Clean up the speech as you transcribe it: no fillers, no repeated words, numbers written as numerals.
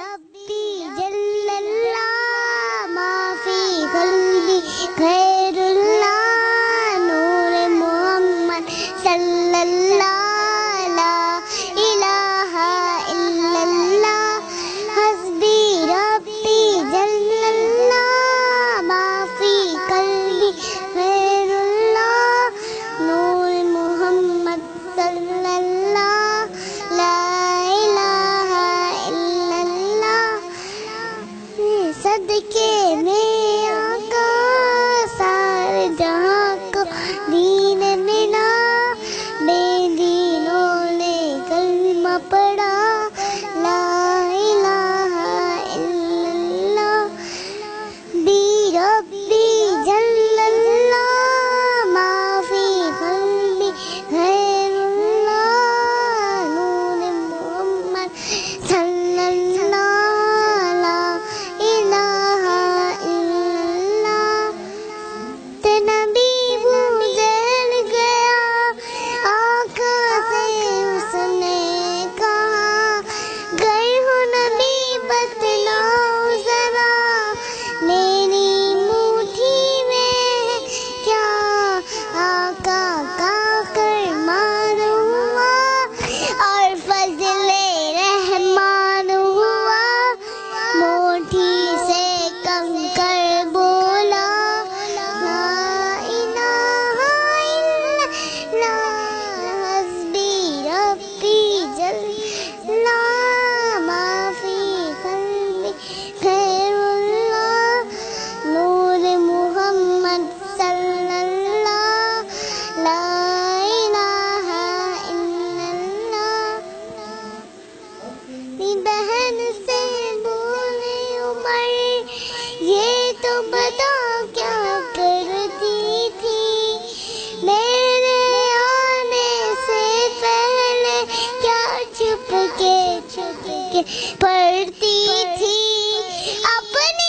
ربی جل اللہ ما فی قلبی خیر اللہ نور محمد صلی اللہ لا الہ الا اللہ حسبی ربی جل اللہ ما فی قلبی خیر اللہ نور محمد صلی اللہ لا الہ الا اللہ صدقے میں آقا سارے جہاں کو دین ملا بے دینوں نے کلمہ پڑھا لا الہ الا اللہ بی ربی جل اللہ ما فی قلبی خیر اللہ نور محمد صلی اللہ لا الہ الا اللہ نبی گزر گیا آنکھوں سے اس نے کہا گئے ہو نبی بتلاؤ ذرا میری مٹھی میں کیا آقا کا فرمان ہوا اور فضل رحمان ہوا مٹھی سے کنکر بولا لا الہ الا اللہ حسبی ربی جل اللہ ما فی قلبی خیر اللہ نور محمد صلی اللہ لا الہ الا اللہ بہن سے بولے عمر یہ تو بتا کیا کرتی تھی میرے آنے سے پہلے کیا چھپ کے پڑھتی تھی اپنی